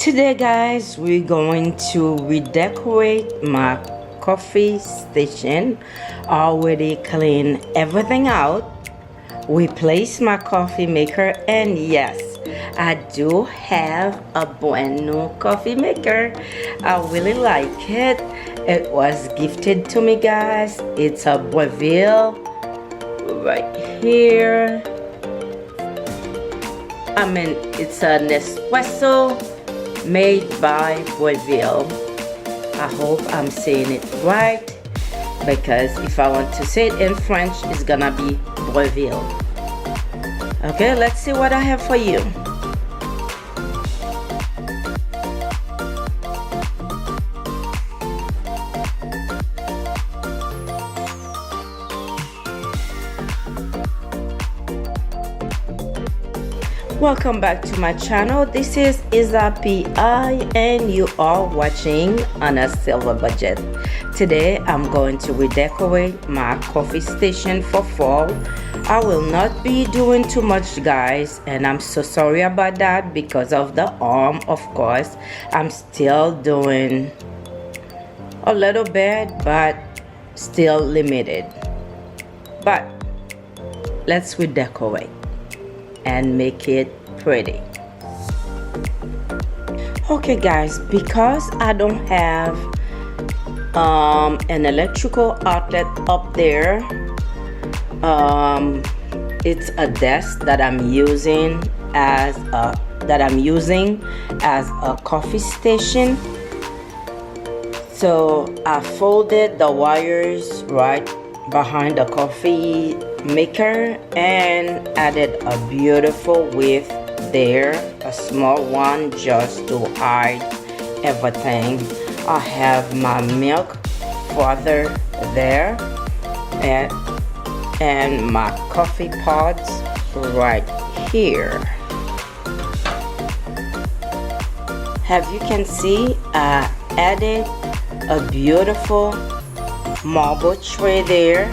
Today guys, we're going to redecorate my coffee station. Already clean everything out, replace my coffee maker, and yes, I do have a brand new coffee maker. I really like it. It was gifted to me guys. It's a Breville right here. It's a Nespresso made by Breville. I hope I'm saying it right, because if I want to say it in French, it's gonna be Breville. Okay, let's see what I have for you. Welcome back to my channel. This is P.O.BOX and you are watching on a silver budget. Today I'm going to redecorate my coffee station for fall. I will not be doing too much guys, and I'm so sorry about that because of the arm. Of course, I'm still doing a little bit, but still limited. But let's redecorate and make it pretty. Okay guys, because I don't have an electrical outlet up there, it's a desk that I'm using as a coffee station. So I folded the wires right behind the coffee maker and added a beautiful width there, a small one just to hide everything. I have my milk frother there and my coffee pods right here. As you can see, I added a beautiful marble tray there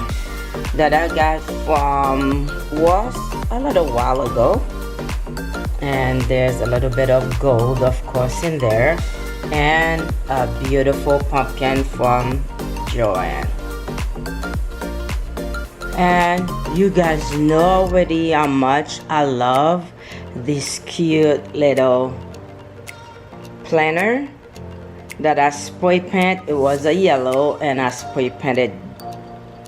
that I got from was a little while ago, and there's a little bit of gold of course in there, and a beautiful pumpkin from Joanne. And you guys know already how much I love this cute little planner that I spray paint. It was a yellow and I spray painted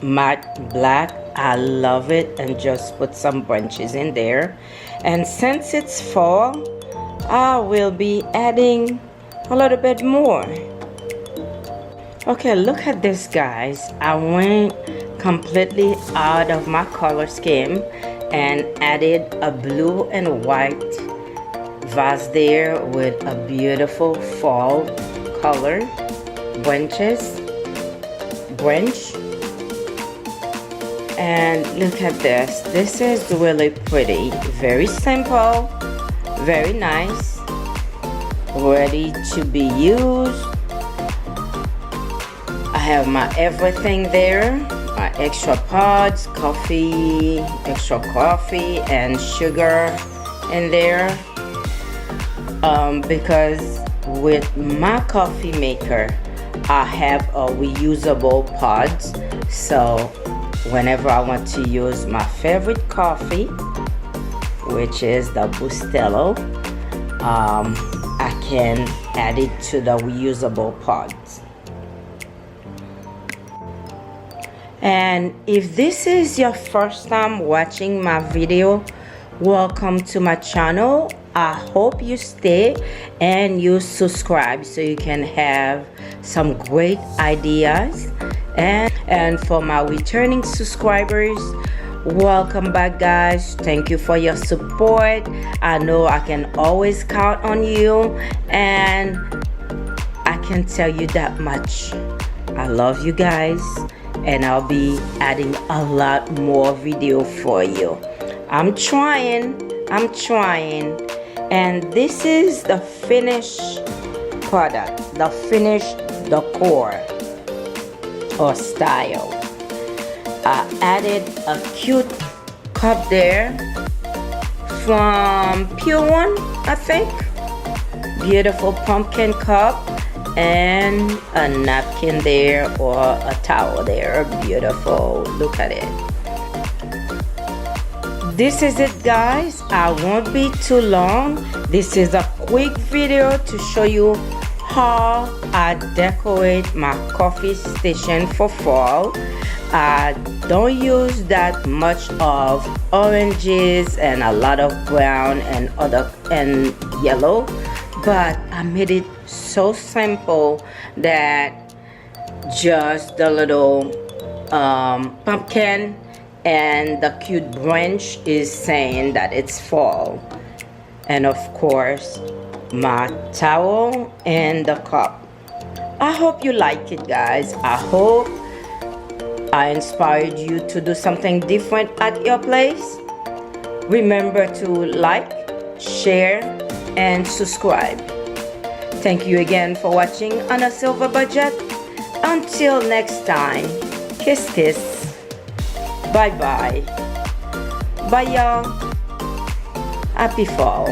matte black. I love it, and just put some branches in there. And since it's fall, I will be adding a little bit more. Okay, look at this guys. I went completely out of my color scheme and added a blue and white vase there with a beautiful fall color branch. And look at this. This is really pretty, very simple, very nice, ready to be used. I have my everything there, my extra pods, extra coffee and sugar in there, because with my coffee maker I have a reusable pods, so whenever I want to use my favorite coffee, which is the Bustelo, I can add it to the reusable pods. And if this is your first time watching my video, welcome to my channel. I hope you stay and you subscribe so you can have some great ideas. And for my returning subscribers, welcome back guys. Thank you for your support. I know I can always count on you, and I can tell you that much. I love you guys, and I'll be adding a lot more video for you. I'm trying, and this is the finished product, the finished decor or style. I added a cute cup there from P.O.BOX, I think. beautiful pumpkin cup, and a napkin there or a towel there. Beautiful. Look at it. This is it, guys. I won't be too long. This is a quick video to show you how I decorate my coffee station for fall. I don't use that much of oranges and a lot of brown and yellow, but I made it so simple that just the little pumpkin and the cute branch is saying that it's fall, and of course my towel and the cup. I hope you like it, guys. I hope I inspired you to do something different at your place. Remember to like, share, and subscribe. Thank you again for watching on a silver budget. Until next time, kiss kiss. Bye bye. Bye y'all. Happy fall.